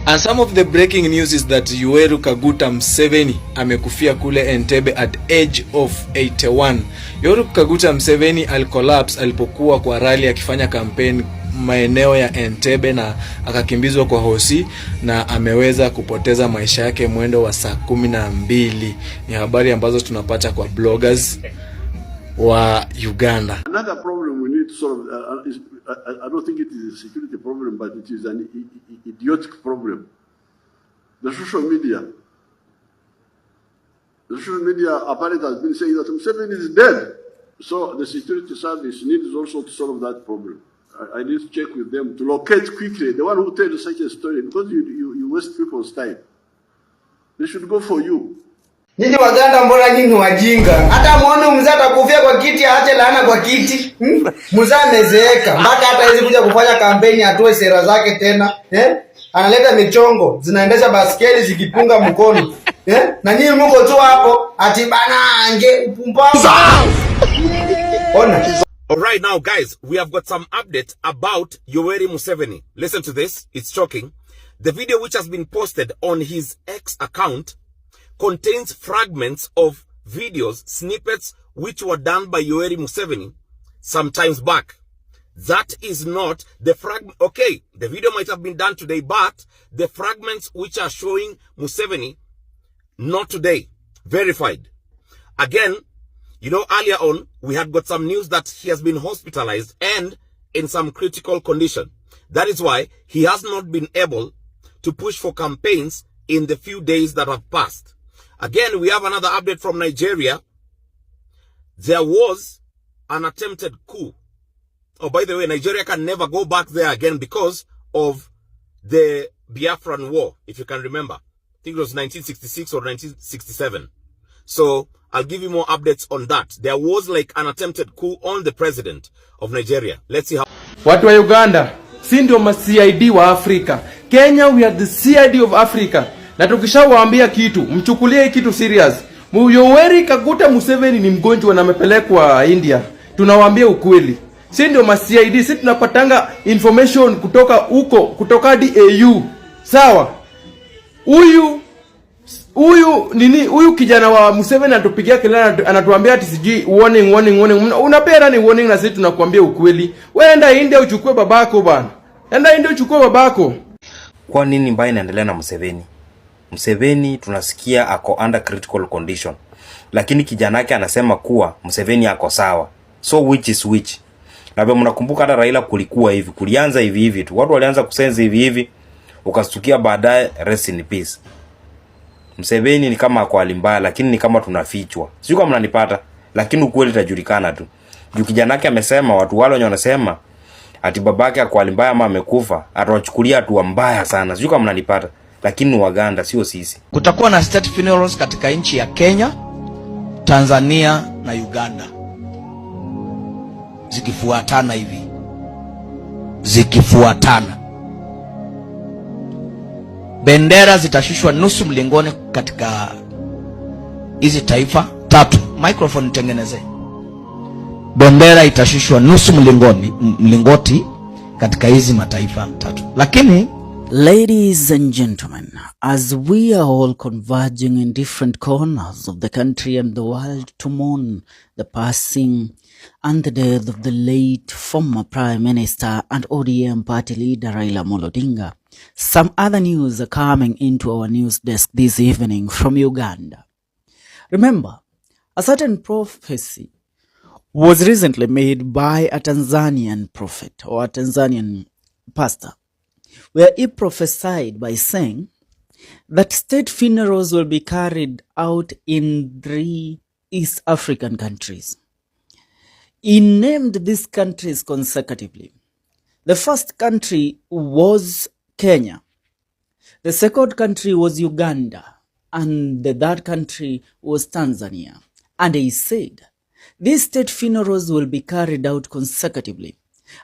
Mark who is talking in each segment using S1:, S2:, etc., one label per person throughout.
S1: And some of the breaking news is that Yoweri Kaguta Museveni amekufia kule Entebbe at age of 81. Yoweri Kaguta Museveni alicollapse alipokuwa kwa rally akifanya campaign maeneo ya Entebbe na akakimbizwa kwa hosi na ameweza kupoteza maisha yake mwendo wa saa 12. Ni habari ambazo tunapata kwa bloggers wa Uganda.
S2: Another problem we need to solve is, I don't think it is a security problem, but it is an idiotic problem. The social media. The social media apparently has been saying that Museveni is dead. So the security service needs also to solve that problem. I need to check with them to locate quickly the one who tells such a story, because you waste people's time. They should go for you.
S3: Nyinyi Waganda mbona nyinyi wajinga? Hata muone mzee atakufia kwa kiti aache laana kwa kiti. Mzee amezeeka mpaka hata hizi kuja kufanya kampeni atoe sera zake tena. Analeta michongo, zinaendesha baskeli zikipunga mkono. Na nyinyi mko tu hapo ati bana ange upumbavu. Ona.
S4: All right, now guys, we have got some update about Yoweri Museveni. Listen to this, it's shocking. The video which has been posted on his X account contains fragments of videos, snippets, which were done by Yoweri Museveni some times back. That is not the fragment. Okay, the video might have been done today, but the fragments which are showing Museveni, not today, verified. Again, you know, earlier on, we had got some news that he has been hospitalized and in some critical condition. That is why he has not been able to push for campaigns in the few days that have passed. Again, we have another update from Nigeria. There was an attempted coup. Oh, by the way, Nigeria can never go back there again because of the Biafran War, if you can remember. I think it was 1966 or 1967. So, I'll give you more updates on that. There was like an attempted coup on the president of Nigeria. Let's see how...
S5: Watu wa Uganda, si ndio ma CID wa Afrika. Kenya, we are the CID of Africa. Na tukishawaambia kitu, mchukulie kitu serious. Yoweri Kaguta Museveni ni mgonjwa na amepelekwa India. Tunawaambia ukweli. Si ndio ma CID, si tunapatanga information kutoka huko, kutoka DAU. Sawa? Huyu kijana wa Museveni anatupigia kelele, anatuambia ati siji warning. Unapea nani warning na sisi tunakuambia ukweli? Wewe enda India uchukue babako bwana. Enda India uchukue babako.
S6: Kwa nini mbaya inaendelea na Museveni? Museveni tunasikia ako under critical condition. Lakini kijana yake anasema kuwa Museveni ako sawa. So which is which? Labda mnakumbuka hata Raila kulikuwa hivi, kulianza hivi tu. Watu walianza kusense hivi, ukastukia baadaye rest in peace. Museveni ni kama kwa alimbaya, lakini ni kama tunafichwa. Sio kama mnanipata, lakini ukweli utajulikana tu. Juu kijana yake amesema, watu wale wanasema ati babake kwa alimbaya ama amekufa, atawachukulia hatua mbaya sana. Sio kama mnanipata, lakini ni Waganda sio sisi.
S7: Kutakuwa na state funerals katika nchi ya Kenya, Tanzania na Uganda. Zikifuatana hivi. Zikifuatana. Bendera zitashushwa nusu mlingoni katika hizi taifa tatu. Microphone tengeneze. Bendera itashushwa nusu mlingoti katika hizi mataifa tatu. Lakini,
S8: ladies and gentlemen, as we are all converging in different corners of the country and the world to mourn the passing and the death of the late former Prime Minister and ODM party leader Raila Odinga, some other news are coming into our news desk this evening from Uganda. Remember, a certain prophecy was recently made by a Tanzanian prophet or a Tanzanian pastor, where he prophesied by saying that state funerals will be carried out in 3 East African countries. He named these countries consecutively. The first country was Kenya. The second country was Uganda. And the third country was Tanzania. And he said, these state funerals will be carried out consecutively.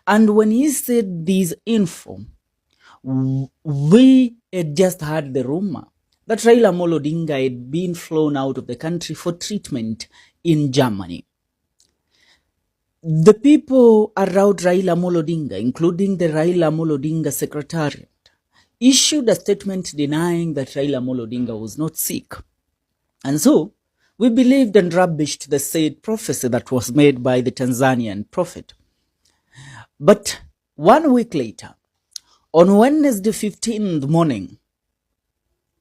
S8: And when he said this info, we had just heard the rumor that Raila Odinga had been flown out of the country for treatment in Germany. The people around Raila Odinga, including the Raila Odinga Secretariat, issued a statement denying that Raila Odinga was not sick. And so, we believed and rubbished the said prophecy that was made by the Tanzanian prophet. But 1 week later, on Wednesday 15th morning,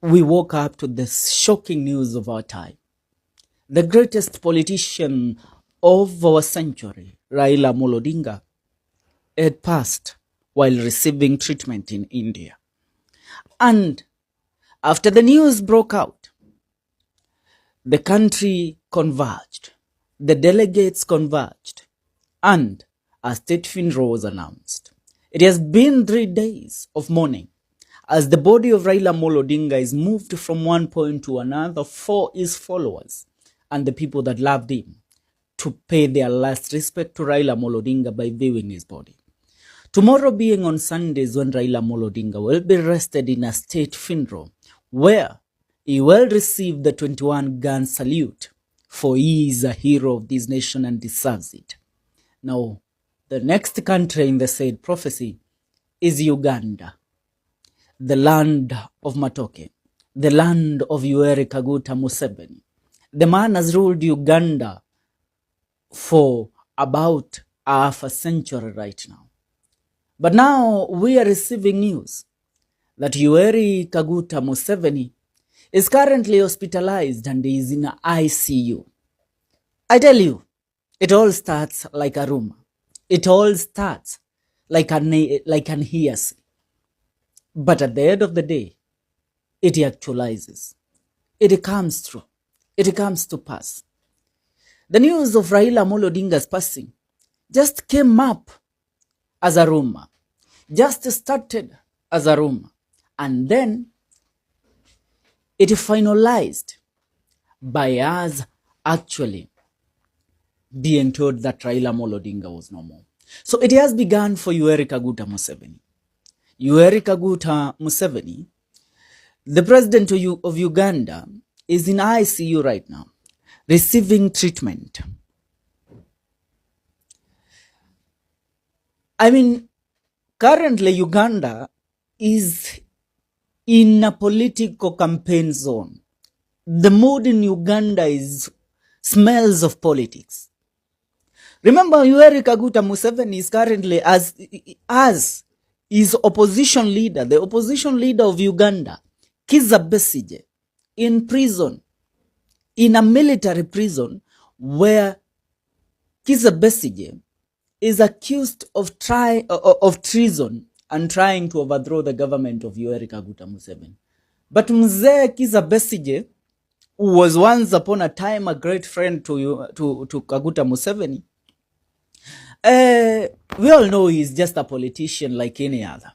S8: we woke up to this shocking news of our time. The greatest politician of our century, Raila Odinga, had passed while receiving treatment in India. And after the news broke out, the country converged, the delegates converged, and a state funeral was announced. It has been 3 days of mourning as the body of Raila Odinga is moved from one point to another for his followers and the people that loved him to pay their last respect to Raila Odinga by viewing his body. Tomorrow being on Sundays when Raila Odinga will be rested in a state funeral where he will receive the 21-gun salute, for he is a hero of this nation and deserves it. Now, the next country in the said prophecy is Uganda, the land of Matoke, the land of Yoweri Museveni. The man has ruled Uganda for about half a century right now. But now we are receiving news that Yoweri Museveni is currently hospitalized and is in ICU. I tell you, it all starts like a rumor. It all starts like an hearsay. But at the end of the day, it actualizes. It comes true. It comes to pass. The news of Raila Odinga's passing just came up as a rumor. Just started as a rumor. And then it finalized by us actually being told that Raila Odinga was no more. So it has begun for Yoweri Museveni. Yoweri Museveni, the president of Uganda, is in ICU right now, receiving treatment. I mean, currently Uganda is in a political campaign zone. The mood in Uganda smells of politics. Remember, Yoweri Museveni is currently as his opposition leader, the opposition leader of Uganda, Kizza Besigye, in prison, in a military prison, where Kizza Besigye is accused of treason and trying to overthrow the government of Yoweri Museveni. But Mzee Kizza Besigye, who was once upon a time a great friend to Kaguta Museveni, we all know he's just a politician like any other.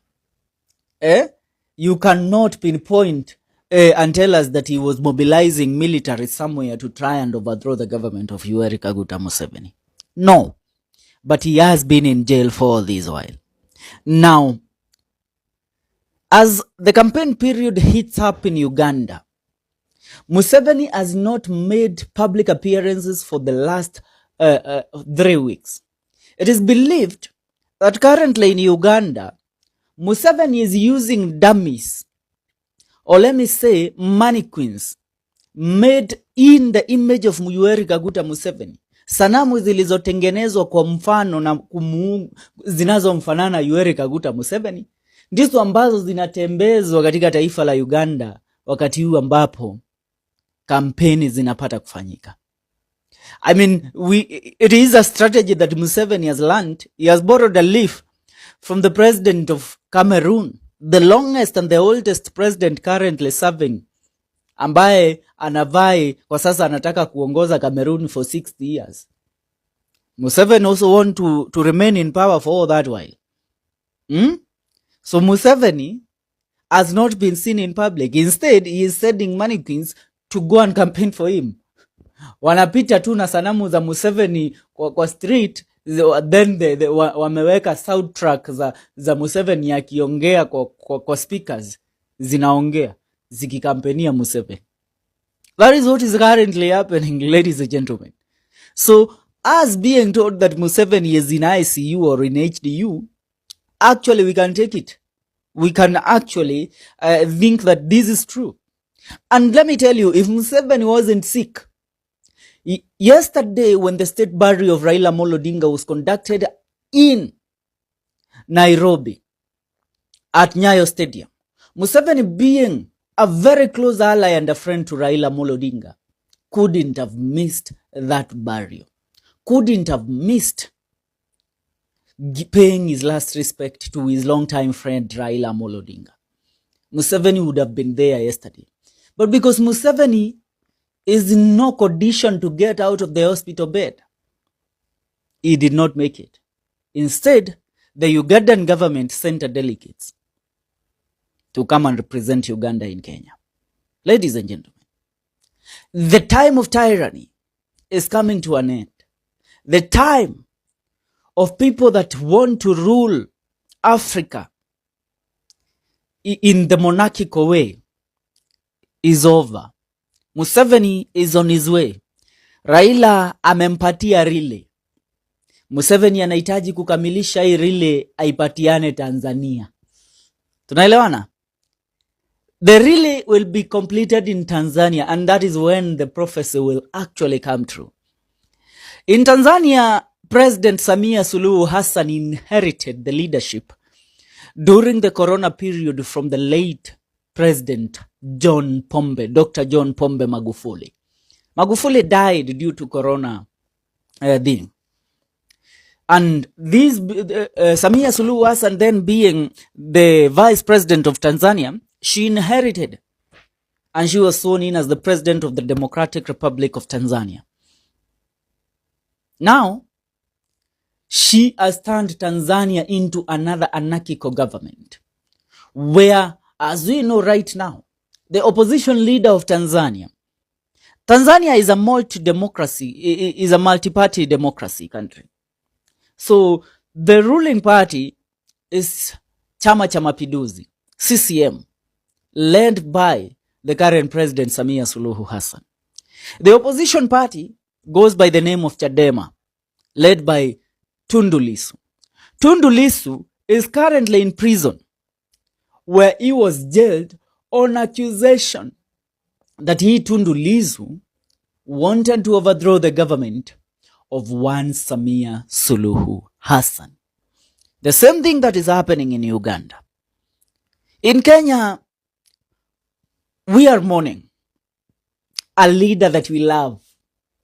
S8: You cannot pinpoint and tell us that he was mobilizing military somewhere to try and overthrow the government of Yoweri Museveni. No. But he has been in jail for all this while. Now, as the campaign period heats up in Uganda, Museveni has not made public appearances for the last 3 weeks. It is believed that currently in Uganda, Museveni is using dummies, or let me say mannequins, made in the image of Yoweri Museveni. Sanamu zilizotengenezwa kwa mfano na zinazomfanana Yoweri Museveni ndizo ambazo zinatembezwa katika taifa la Uganda wakati huu ambapo kampeni zinapata kufanyika. I mean, it is a strategy that Museveni has learned. He has borrowed a leaf from the president of Cameroon, the longest and the oldest president currently serving, ambaye anavai kwa sasa anataka kuongoza Cameroon for 60 years. Museveni also want to remain in power for all that while. So Museveni has not been seen in public. Instead, he is sending mannequins to go and campaign for him. Wanapita tu na sanamu za Museveni kwa street, then wameweka soundtrack za Museveni akiongea kwa speakers, zinaongea zikikampenia Museveni. That is what is currently happening, ladies and gentlemen. So, us being told that Museveni is in ICU or in HDU, actually we can take it we can actually think that this is true. And let me tell you, if Museveni wasn't sick, yesterday when the state burial of Raila Odinga was conducted in Nairobi at Nyayo Stadium, Museveni, being a very close ally and a friend to Raila Odinga, couldn't have missed that burial, couldn't have missed paying his last respect to his longtime friend Raila Odinga. Museveni would have been there yesterday. But because Museveni is in no condition to get out of the hospital bed, he did not make it. Instead, the Ugandan government sent delegates to come and represent Uganda in Kenya. Ladies and gentlemen, the time of tyranny is coming to an end. The time of people that want to rule Africa in the monarchical way is over. Museveni is on his way. Raila amempatia rile. Museveni anahitaji kukamilisha hii rile aipatiane Tanzania. Tunaelewana? The rile will be completed in Tanzania, and that is when the prophecy will actually come true. In Tanzania, President Samia Suluhu Hassan inherited the leadership during the corona period from the late President Dr. John Pombe Magufuli. Magufuli died due to corona thing. And this Samia Suluhu Hassan, then being the vice president of Tanzania, she inherited and she was sworn in as the president of the Democratic Republic of Tanzania. Now, she has turned Tanzania into another anarchical government, where, as we know right now, the opposition leader of Tanzania is a multi-party democracy country. So the ruling party is Chama cha Mapinduzi, CCM, led by the current president Samia Suluhu Hassan. The opposition party goes by the name of Chadema, led by Tundu Lissu. Tundu Lissu is currently in prison, where he was jailed on accusation that he, Tundu Lissu, wanted to overthrow the government of one Samia Suluhu Hassan. The same thing that is happening in Uganda. In Kenya, we are mourning a leader that we love,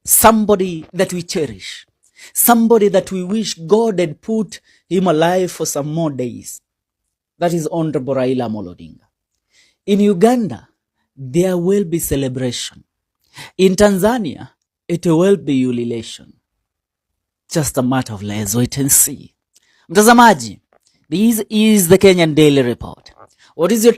S8: somebody that we cherish, somebody that we wish God had put him alive for some more days. That is Honorable Raila Odinga. In Uganda, there will be celebration. In Tanzania, it will be ululation. Just a matter of let's wait and see. Mtazamaji, this is the Kenyan Daily Report. What is your